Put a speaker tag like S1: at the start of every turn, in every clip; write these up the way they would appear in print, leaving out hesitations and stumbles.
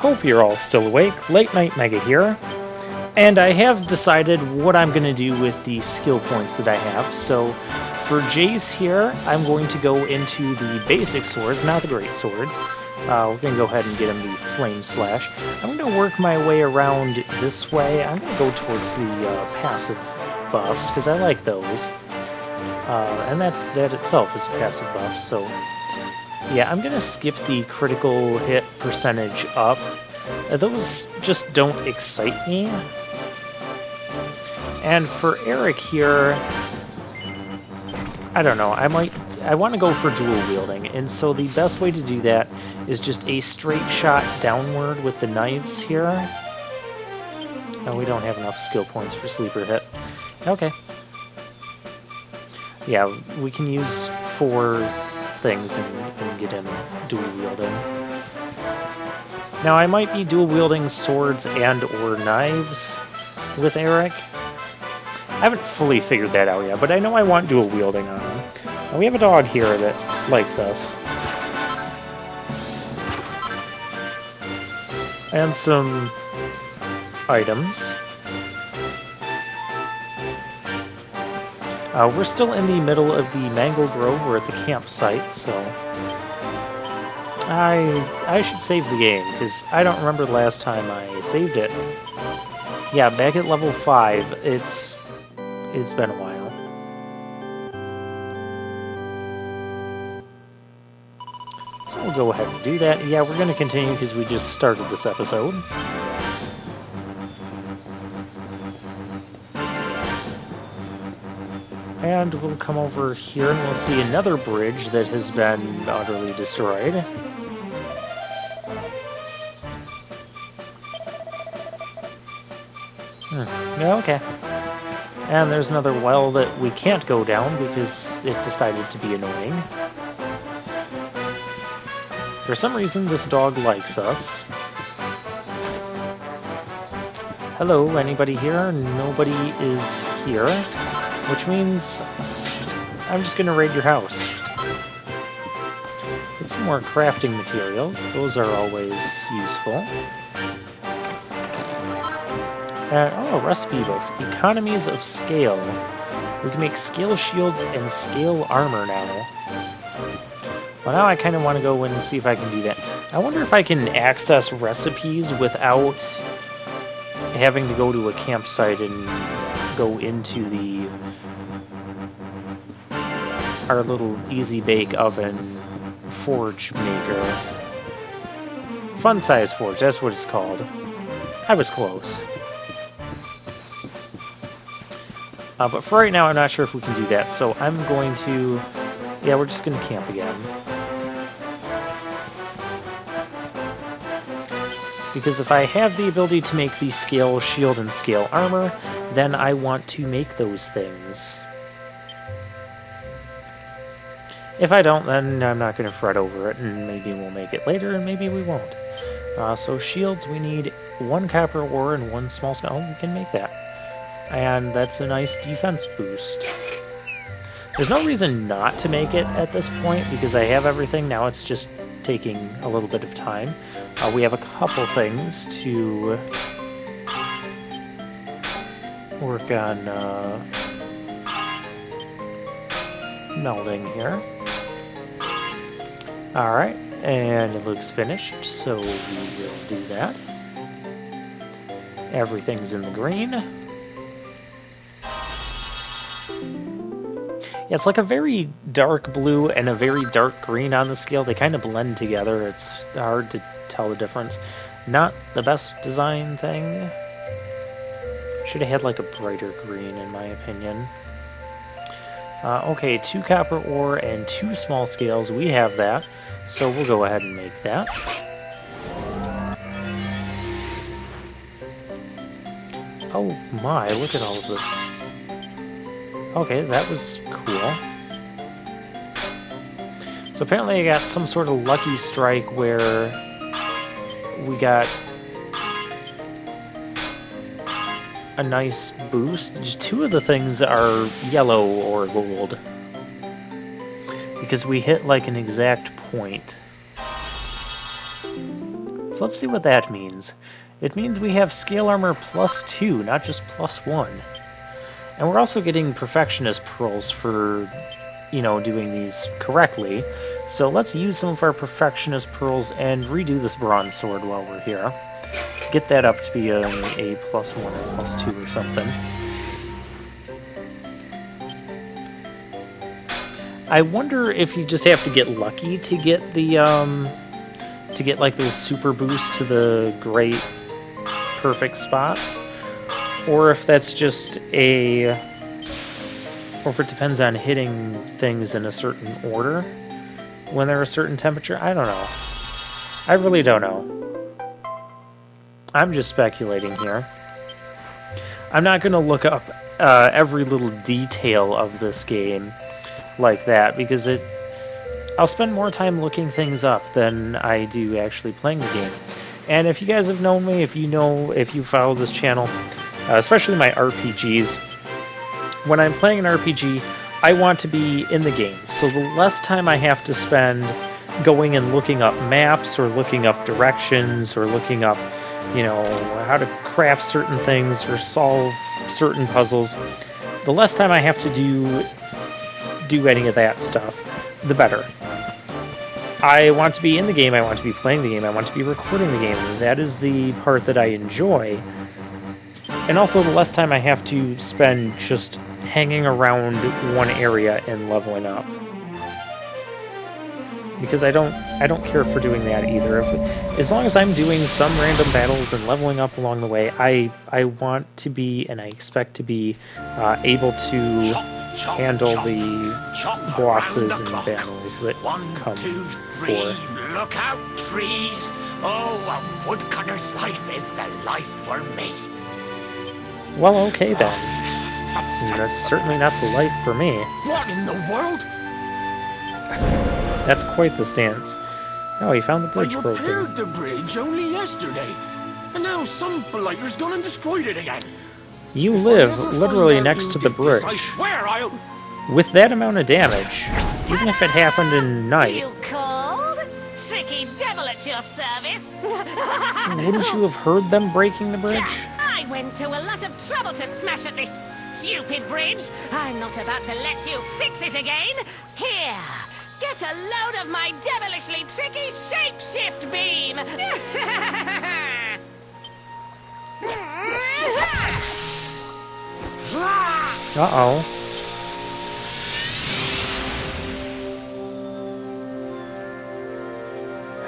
S1: Hope you're all still awake. Late Night Mega here. And I have decided what I'm going to do with the skill points that I have. So for Jace here, I'm going to go into the basic swords, not the great swords. We're going to go ahead and get him the Flame Slash. I'm going to work my way around this way. I'm going to go towards the passive buffs, because I like those. And that itself is a passive buff, so... yeah, I'm going to skip the critical hit percentage up. Those just don't excite me. And for Eric here, I don't know, I want to go for dual wielding, and so the best way to do that is just a straight shot downward with the knives here. No, we don't have enough skill points for sleeper hit. Okay. Yeah, we can use 4 things and get him dual wielding. Now I might be dual wielding swords and or knives with Eric. I haven't fully figured that out yet, but I know I want dual wielding on him. Now, we have a dog here that likes us. And some items. We're still in the middle of the Mango Grove. We're at the campsite, so I should save the game, because I don't remember the last time I saved it. Yeah, back at level 5, it's been a while. So we'll go ahead and do that. Yeah, we're going to continue because we just started this episode. And we'll come over here and we'll see another bridge that has been utterly destroyed. Yeah, okay. And there's another well that we can't go down because it decided to be annoying. For some reason, this dog likes us. Hello, anybody here? Nobody is here. Which means I'm just going to raid your house. Get some more crafting materials. Those are always useful. Oh, recipe books. Economies of scale. We can make scale shields and scale armor now. Well, now I kind of want to go in and see if I can do that. I wonder if I can access recipes without having to go to a campsite and go into our little easy bake oven forge maker. Fun size forge, that's what it's called. I was close. But for right now, I'm not sure if we can do that, so I'm going to... yeah, we're just going to camp again. Because if I have the ability to make the scale shield and scale armor, then I want to make those things. If I don't, then I'm not going to fret over it, and maybe we'll make it later, and maybe we won't. So shields, we need 1 copper ore and 1 small scale. Oh, we can make that. And that's a nice defense boost. There's no reason not to make it at this point, because I have everything. Now it's just taking a little bit of time. We have a couple things to work on melding here. Alright, and it looks finished, so we will do that. Everything's in the green. Yeah, it's like a very dark blue and a very dark green on the scale. They kind of blend together. It's hard to tell the difference. Not the best design thing. Should have had like a brighter green, in my opinion. Okay, 2 copper ore and 2 small scales. We have that, so we'll go ahead and make that. Oh my, look at all of this. Okay, that was cool. So apparently I got some sort of lucky strike where we got a nice boost. Just 2 of the things are yellow or gold. Because we hit like an exact point. So let's see what that means. It means we have scale armor +2, not just +1. And we're also getting Perfectionist Pearls for, you know, doing these correctly. So let's use some of our Perfectionist Pearls and redo this bronze sword while we're here. Get that up to be a +1 or +2 or something. I wonder if you just have to get lucky to get the like those super boosts to the great perfect spots, or if that's just or if it depends on hitting things in a certain order when they're a certain temperature. I don't know. I really don't know. I'm just speculating here. I'm not going to look up every little detail of this game like that, because I'll spend more time looking things up than I do actually playing the game. And if you guys have known me, if you follow this channel, especially my RPGs, when I'm playing an RPG, I want to be in the game. So the less time I have to spend going and looking up maps or looking up directions or looking up, you know, how to craft certain things or solve certain puzzles, the less time I have to do any of that stuff, the better. I want to be in the game, I want to be playing the game, I want to be recording the game. That is the part that I enjoy. And also the less time I have to spend just hanging around one area and leveling up. Because I don't care for doing that either. As long as I'm doing some random battles and leveling up along the way, I want to be, and I expect to be, able to handle the bosses and battles that come forth.
S2: Look out, trees! Oh, a woodcutter's life is the life for me.
S1: Well, okay then. That's certainly not the life for me.
S2: What in the world?
S1: That's quite the stance. Oh, he found the bridge broken.
S2: I repaired the bridge only yesterday, and now some blighter's gone and destroyed it again.
S1: You live literally next to the bridge.
S2: I swear I'll...
S1: With that amount of damage, even if it happened in night...
S3: You called? Tricky devil at your service.
S1: Wouldn't you have heard them breaking the bridge?
S3: I went to a lot of trouble to smash at this stupid bridge. I'm not about to let you fix it again. Here, get a load of my devilishly tricky shapeshift beam.
S1: Uh-oh.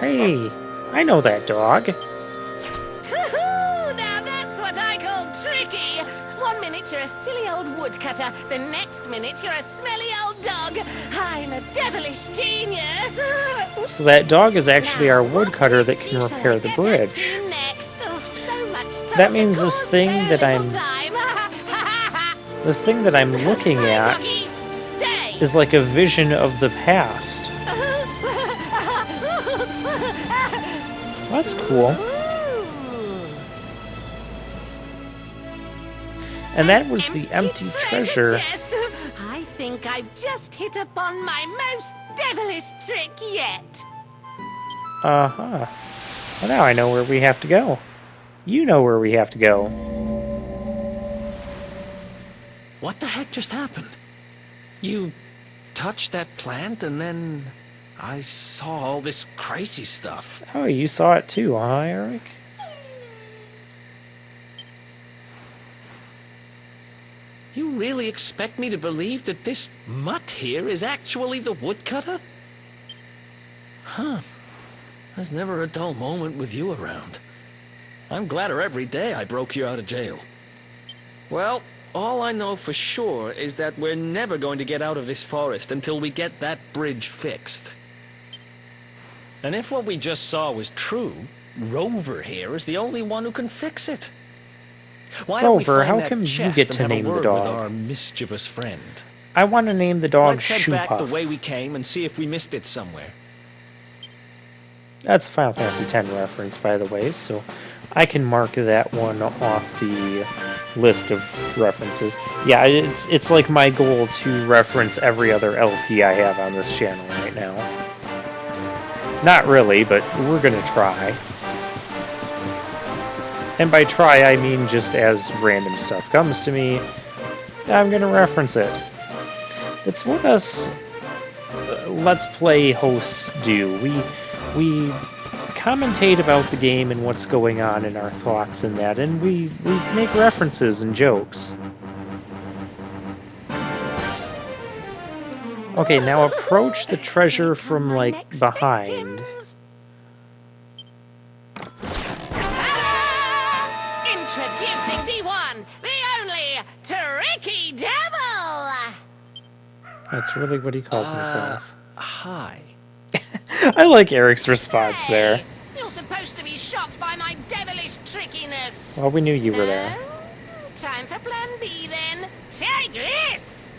S1: Hey, I know that dog.
S3: Now that's what I call tricky. 1 minute you're a silly old woodcutter, the next minute you're a smelly old dog. I'm a devilish genius.
S1: So that dog is actually our woodcutter that can repair the bridge. That means this thing that I'm looking at is like a vision of the past. That's cool. And that was the empty treasure.
S3: I think I've just hit upon my most devilish trick yet.
S1: Uh-huh. Well, now I know where we have to go. You know where we have to go.
S4: What the heck just happened? You touched that plant and then I saw all this crazy stuff.
S1: Oh, you saw it too, huh, Eric?
S4: You really expect me to believe that this mutt here is actually the woodcutter? Huh. There's never a dull moment with you around. I'm gladder every day I broke you out of jail. Well, all I know for sure is that we're never going to get out of this forest until we get that bridge fixed. And if what we just saw was true, Rover here is the only one who can fix it. Why don't we
S1: Rover,
S4: find
S1: how
S4: that
S1: come you
S4: chest
S1: get
S4: and
S1: to
S4: have a
S1: name the
S4: word
S1: dog?
S4: with our mischievous friend?
S1: I want to name the dog
S4: Let's head back the
S1: Shoepuff.
S4: way we came and see if we missed it somewhere.
S1: That's a Final Fantasy X reference, by the way, so I can mark that one off the list of references. Yeah, it's like my goal to reference every other LP I have on this channel right now. Not really, but we're gonna try. And by try, I mean just as random stuff comes to me, I'm gonna reference it. That's what us Let's Play hosts do. We commentate about the game and what's going on and our thoughts in that, and we make references and jokes. Okay, now approach the treasure from, like, behind.
S3: Ta-da! Introducing the one, the only, Tricky Devil!
S1: That's really what he calls himself.
S4: Hi.
S1: I like Eric's response
S3: Hey,
S1: there.
S3: you're supposed to be shocked by my devilish trickiness.
S1: Well, we knew you were there.
S3: No? Time for plan B then. Take this!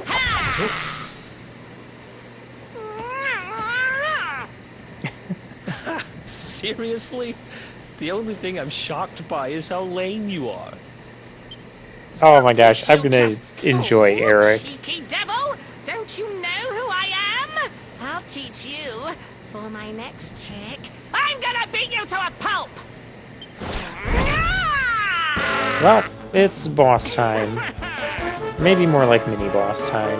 S3: Ha!
S4: Seriously? The only thing I'm shocked by is how lame you are.
S1: Oh my gosh, I'm gonna
S3: Just
S1: enjoy
S3: cool,
S1: Eric.
S3: Cheeky devil! Don't you know who I am? I'll teach you. For my next trick, I'm gonna beat you to a pulp!
S1: Well, it's boss time. Maybe more like mini-boss time.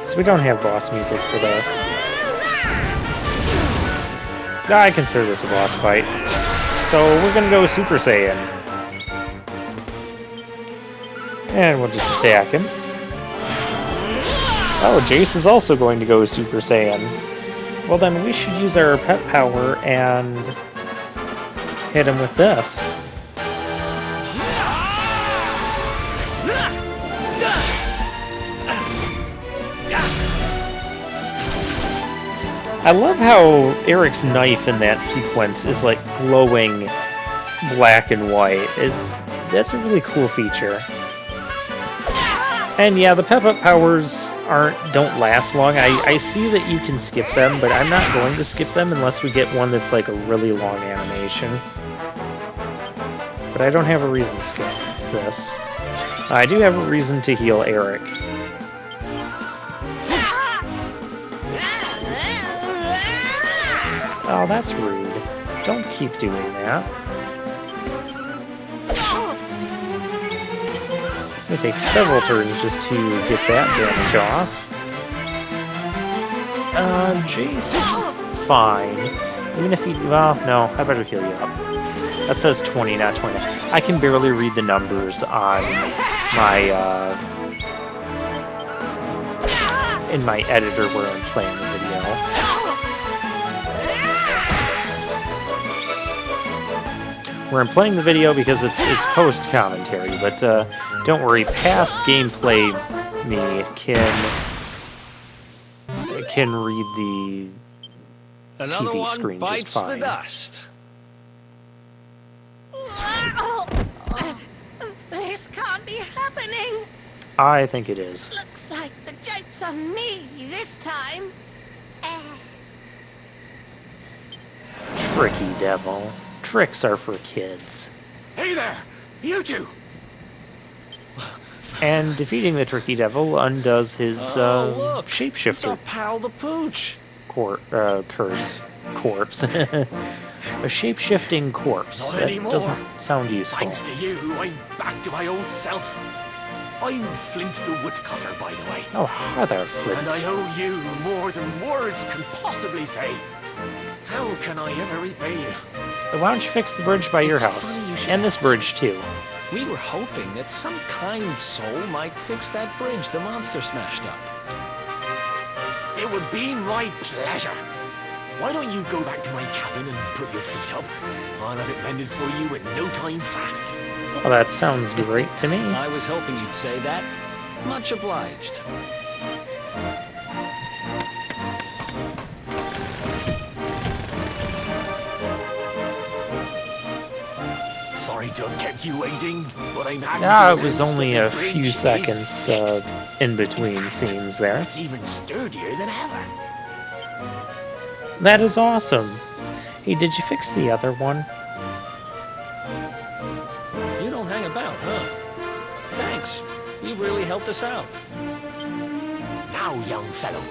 S1: So we don't have boss music for this. I consider this a boss fight. So we're gonna go Super Saiyan. And we'll just attack him. Oh, Jace is also going to go Super Saiyan. Well then, we should use our pet power and hit him with this. I love how Eric's knife in that sequence is like glowing black and white. That's a really cool feature. And yeah, the pep-up powers don't last long. I see that you can skip them, but I'm not going to skip them unless we get one that's like a really long animation. But I don't have a reason to skip this. I do have a reason to heal Eric. Oh, that's rude. Don't keep doing that. It's gonna take several turns just to get that damage off. Jace, fine. Even if he... Well, no, I better heal you up. That says 20, not 20. I can barely read the numbers on my, in my editor where I'm playing the video. Where I'm playing the video because it's post-commentary, but don't worry, past gameplay me can read the
S4: Another
S1: TV
S4: one
S1: screen just
S4: bites the
S1: fine.
S4: dust.
S3: This can't be happening.
S1: I think it is.
S3: Looks like the joke's on me this time.
S1: Tricky devil. Tricks are for kids.
S2: Hey there, you two.
S1: And defeating the tricky devil undoes his
S4: Look, it's
S1: shapeshifter
S4: our pal the Pooch.
S1: corpse. A shape-shifting corpse.
S2: Not
S1: That
S2: anymore.
S1: doesn't sound useful.
S2: Thanks to you, I'm back to my old self. I'm Flint the Woodcutter, by the way.
S1: Oh, hi there, Flint.
S2: And I owe you more than words can possibly say. How can I ever repay you?
S1: Why don't you fix the bridge by your
S4: It's
S1: house?
S4: funny you should
S1: And this
S4: ask.
S1: bridge, too.
S4: We were hoping that some kind soul might fix that bridge the monster smashed up.
S2: It would be my pleasure. Why don't you go back to my cabin and put your feet up? I'll have it mended for you in no time flat.
S1: Well, that sounds great to me.
S4: I was hoping you'd say that. Much obliged.
S2: Sorry to have kept you waiting, but I'm happy
S1: Ah,
S2: to
S1: it was
S2: announce
S1: only
S2: that
S1: a
S2: the bridge
S1: few
S2: is
S1: seconds
S2: fixed.
S1: in between scenes there.
S2: It's even sturdier than ever.
S1: That is awesome. Hey, did you fix the other one?
S4: You don't hang about, huh? Thanks. You've really helped us out.
S2: Now, young fellow,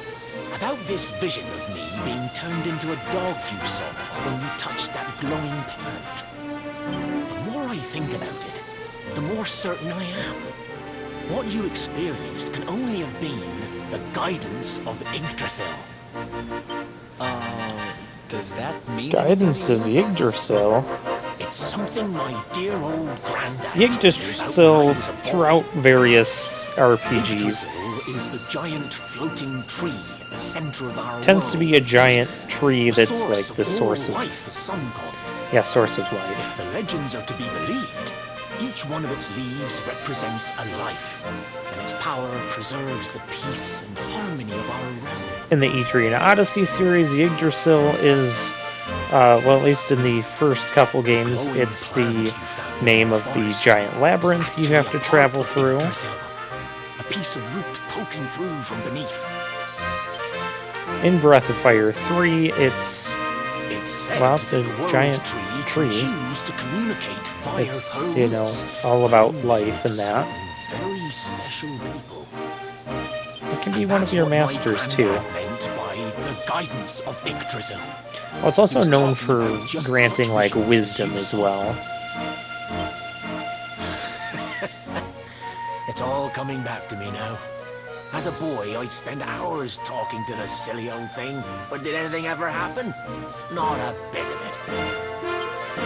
S2: about this vision of me being turned into a dog you saw when you touched that glowing plant. The more I think about it, the more certain I am. What you experienced can only have been the guidance of Yggdrasil.
S4: Does that mean
S1: Guidance of Yggdrasil.
S2: It's something my dear old granddad
S1: Yggdrasil, throughout various RPGs,
S2: Yggdrasil is the giant floating tree at the center of our
S1: tends to
S2: world.
S1: be a giant tree
S2: The
S1: that's like the
S2: of
S1: source
S2: all
S1: of,
S2: life, as some call it.
S1: yeah, source of life.
S2: If the legends are to be believed, each one of its leaves represents a life, and its power preserves the peace and harmony of our realm.
S1: In the Etrian Odyssey series, Yggdrasil is, well, at least in the first couple games,
S2: Glowing
S1: it's
S2: plant you
S1: the
S2: found
S1: name
S2: in
S1: of the
S2: forest
S1: giant
S2: is
S1: labyrinth you
S2: actually
S1: have
S2: a
S1: to
S2: part
S1: travel
S2: of
S1: through.
S2: Yggdrasil, a piece of root poking through from beneath.
S1: In Breath of Fire 3, it's
S2: It's said
S1: Well, it's
S2: that
S1: a
S2: the world
S1: giant
S2: tree
S1: tree.
S2: can choose to communicate via
S1: It's,
S2: her
S1: you know,
S2: roots,
S1: all
S2: but
S1: about
S2: only
S1: life
S2: with
S1: and that.
S2: certain very special people.
S1: It can be
S2: And
S1: one of
S2: that's
S1: your
S2: what my
S1: masters too.
S2: granddad meant by the guidance of Yggdrasil.
S1: Well, it's also
S2: He was
S1: known
S2: talking
S1: for
S2: about just
S1: granting
S2: such
S1: like
S2: visions as
S1: wisdom
S2: you
S1: as
S2: saw.
S1: well.
S2: It's all coming back to me now. As a boy, I'd spend hours talking to the silly old thing, but did anything ever happen? Not a bit of it.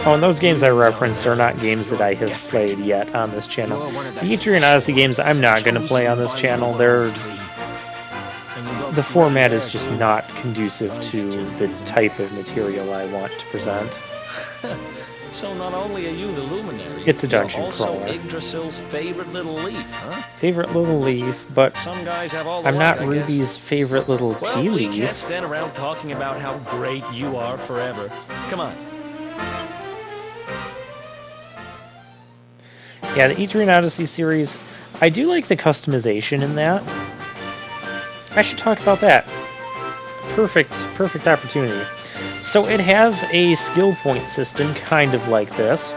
S1: Oh, and those games I referenced are not games that I have played yet on this channel.
S2: You're one of
S1: The Etrian Odyssey games I'm not going to play on this channel. They're the format is just not conducive to the type of material I want to present.
S4: So not only are you the luminary,
S1: It's a dungeon
S4: you're also
S1: crawler.
S4: Yggdrasil's favorite little leaf, huh?
S1: Favorite little leaf, but
S4: Some guys have all the
S1: I'm
S4: luck,
S1: not
S4: I guess.
S1: Ruby's favorite little
S4: Well,
S1: tea
S4: we can't
S1: leaf.
S4: stand around talking about how great you are forever. Come on.
S1: Yeah, the Etrian Odyssey series, I do like the customization in that. I should talk about that. Perfect opportunity. So it has a skill point system, kind of like this.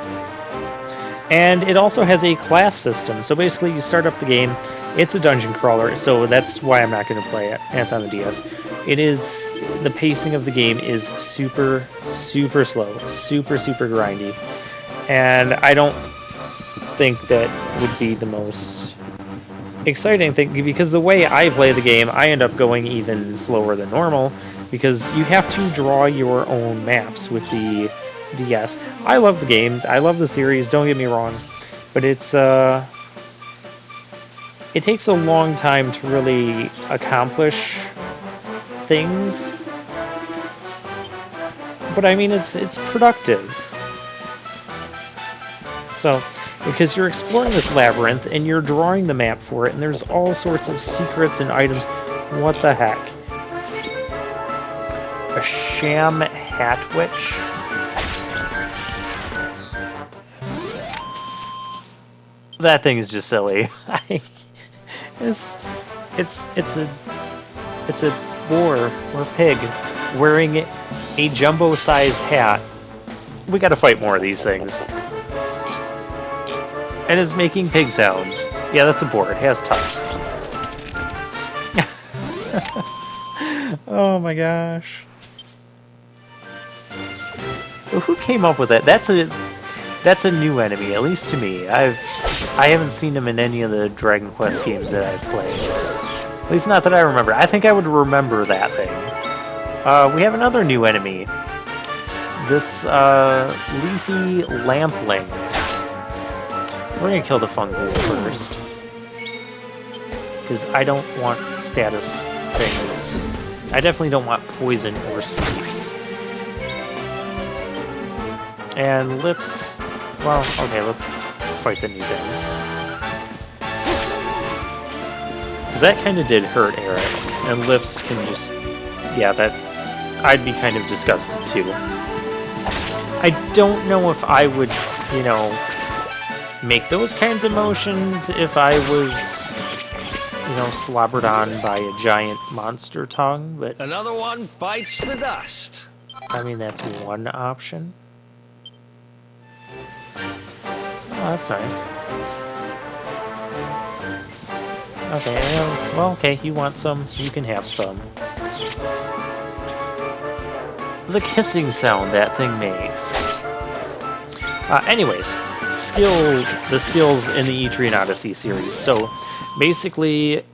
S1: And it also has a class system. So basically, you start up the game. It's a dungeon crawler, so that's why I'm not going to play it. And it's on the DS. It is... The pacing of the game is super slow. Super grindy. And I don't think that would be the most exciting thing, because the way I play the game, I end up going even slower than normal, because you have to draw your own maps with the DS. I love the game, I love the series, don't get me wrong, but it's it takes a long time to really accomplish things, but I mean it's productive. So because you're exploring this labyrinth and you're drawing the map for it, and there's all sorts of secrets and items. What the heck? A sham hat witch? That thing is just silly. it's a boar or pig wearing a jumbo-sized hat. We gotta fight more of these things. And it's making pig sounds. Yeah, that's a boar. It has tusks. Oh my gosh. Well, who came up with that? That's a new enemy, at least to me. I haven't seen him in any of the Dragon Quest games that I've played. At least not that I remember. I think I would remember that thing. We have another new enemy. This leafy lampling. We're gonna kill the fungal first, because I don't want status things. I definitely don't want poison or sleep. And lips, well, okay, let's fight the new thing. Because that kind of did hurt Eric, and lips can just, yeah, that, I'd be kind of disgusted too. I don't know if I would, you know, make those kinds of motions if I was, you know, slobbered on by a giant monster tongue, but
S4: Another one bites the dust.
S1: I mean, that's one option. Oh, that's nice. Okay, well, okay, you want some, you can have some. the kissing sound that thing makes. Anyways, the skills in the Etrian Odyssey series. So, basically,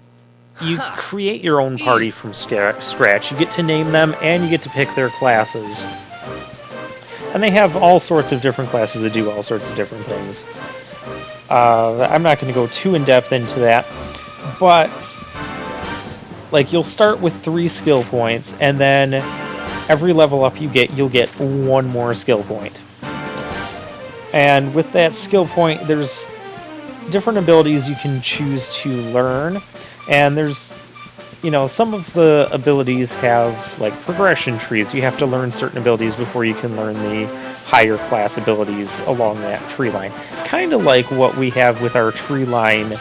S1: you create your own party from scratch. You get to name them, and you get to pick their classes. And they have all sorts of different classes that do all sorts of different things. I'm not going to go too in-depth into that, but like you'll start with 3 skill points, and then every level up you'll get 1 more skill point. And with that skill point, there's different abilities you can choose to learn, and there's, you know, some of the abilities have like progression trees. You have to learn certain abilities before you can learn the higher class abilities along that tree line. Kind of like what we have with our tree line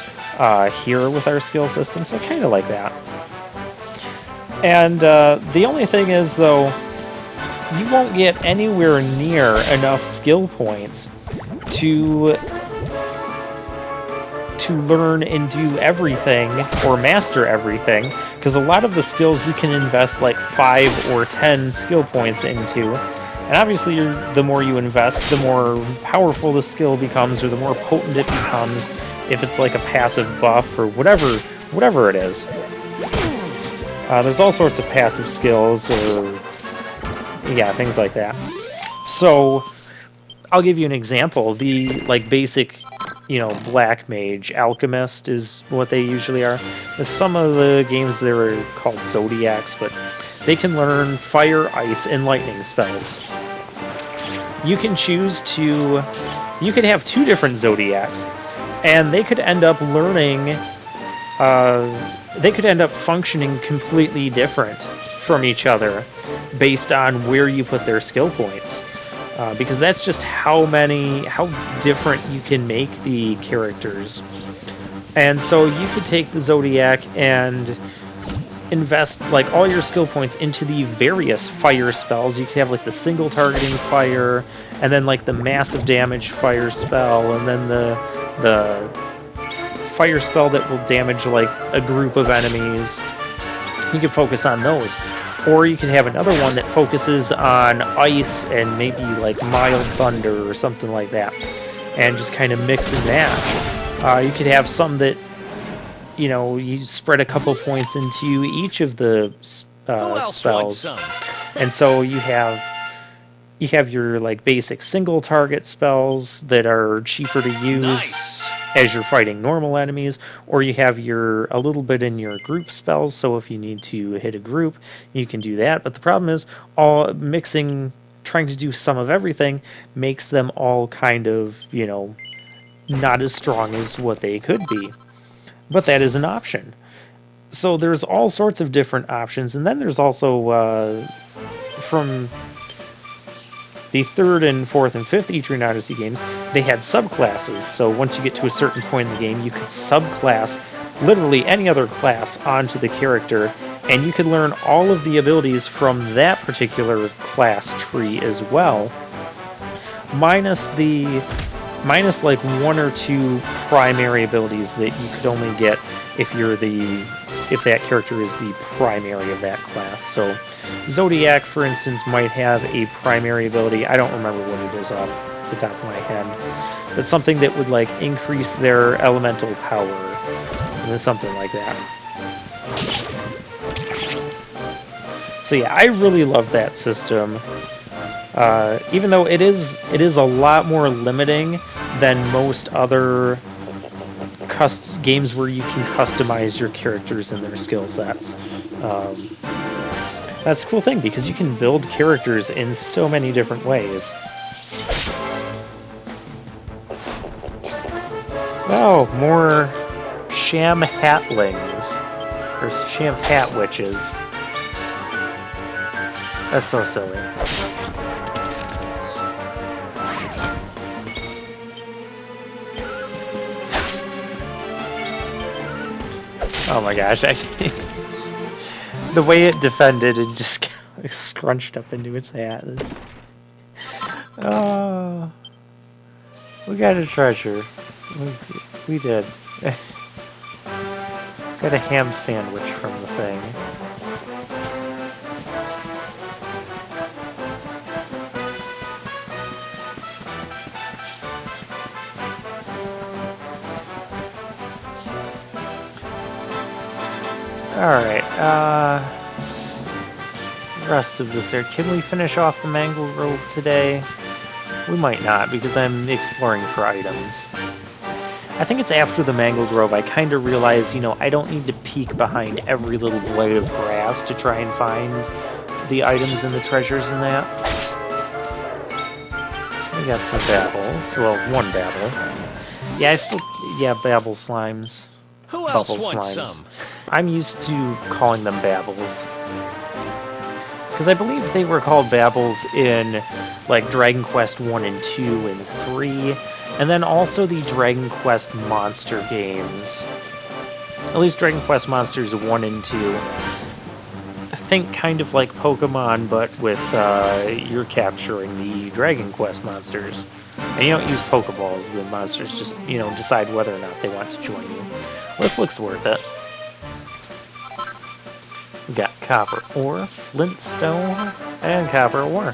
S1: here with our skill system, so kind of like that. And the only thing is, though, you won't get anywhere near enough skill points to learn and do everything or master everything, because a lot of the skills you can invest like 5 or 10 skill points into, and obviously the more you invest, the more powerful the skill becomes, or the more potent it becomes, if it's like a passive buff or whatever it is. There's all sorts of passive skills, or yeah, things like that. So I'll give you an example. The like basic, you know, black mage, alchemist is what they usually are. Some of the games they were called zodiacs, but they can learn fire, ice, and lightning spells. You can choose to, you could have 2 different zodiacs, and they could end up learning, they could end up functioning completely different from each other based on where you put their skill points. Because that's just how different you can make the characters. And so you could take the Zodiac and invest like all your skill points into the various fire spells. You could have like the single targeting fire, and then like the massive damage fire spell, and then the fire spell that will damage like a group of enemies. You can focus on those. Or you could have another one that focuses on ice and maybe like mild thunder or something like that, and just kind of mix and match. You could have some that, you know, you spread a couple points into each of the spells, and so you have your like basic single target spells that are cheaper to use as you're fighting normal enemies, or you have a little bit in your group spells, so if you need to hit a group, you can do that. But the problem is, trying to do some of everything makes them all kind of, you know, not as strong as what they could be. But that is an option. So there's all sorts of different options, and then there's also, from the 3rd and 4th and 5th Etrian Odyssey games, they had subclasses. So once you get to a certain point in the game, you could subclass literally any other class onto the character, and you could learn all of the abilities from that particular class tree as well, minus like 1 or 2 primary abilities that you could only get if that character is the primary of that class. So Zodiac, for instance, might have a primary ability. I don't remember what it is off the top of my head, but something that would like increase their elemental power, and something like that. So yeah, I really love that system. Even though it is a lot more limiting than most other games where you can customize your characters and their skill sets. That's a cool thing, because you can build characters in so many different ways. Oh, more sham hatlings. Or sham hat witches. That's so silly. Oh my gosh, the way it defended and just scrunched up into its hat. Oh, we got a treasure. We did. Got a ham sandwich from the thing. Alright, rest of this area. Can we finish off the Mangle Grove today? We might not, because I'm exploring for items. I think it's after the Mangle Grove I kind of realize, you know, I don't need to peek behind every little blade of grass to try and find the items and the treasures in that. We got some babbles. Well, one babble. Yeah, babble slimes.
S4: Who else
S1: Bubble
S4: wants
S1: slimes.
S4: some?
S1: I'm used to calling them babbles. Because I believe they were called babbles in, like, Dragon Quest 1 and 2 and 3, and then also the Dragon Quest Monster games. At least Dragon Quest Monsters 1 and 2. I think kind of like Pokemon, but with, you're capturing the Dragon Quest monsters. And you don't use Pokeballs, the monsters just, you know, decide whether or not they want to join you. This looks worth it. We got copper ore, flintstone, and copper ore.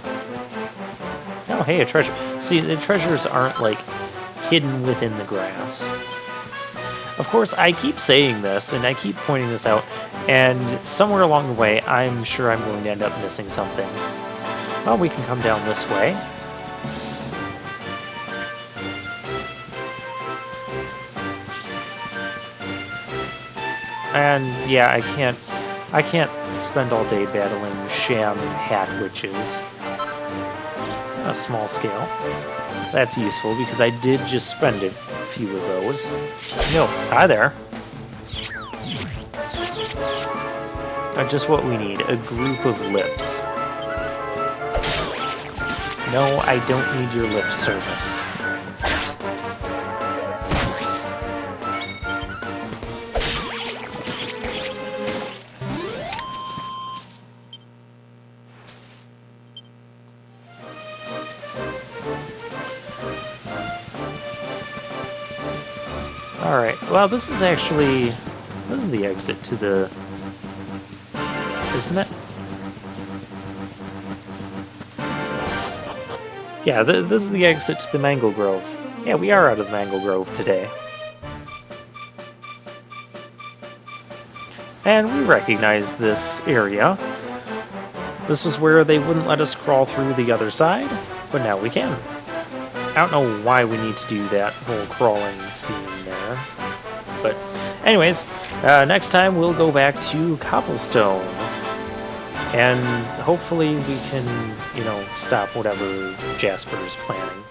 S1: Oh, hey, a treasure. See, the treasures aren't, like, hidden within the grass. Of course, I keep saying this, and I keep pointing this out, and somewhere along the way, I'm sure I'm going to end up missing something. Well, we can come down this way. And yeah, I can't spend all day battling sham hat witches. On a small scale. That's useful because I did just spend a few of those. No, hi there. Just what we need, a group of lips. No, I don't need your lip service. Alright, well this is the exit to the... isn't it? Yeah, this is the exit to the Mangle Grove. Yeah, we are out of the Mangle Grove today. And we recognize this area. This was where they wouldn't let us crawl through the other side, but now we can. I don't know why we need to do that whole crawling scene there. But anyways, next time we'll go back to Cobblestone. And hopefully we can, you know, stop whatever Jasper is planning.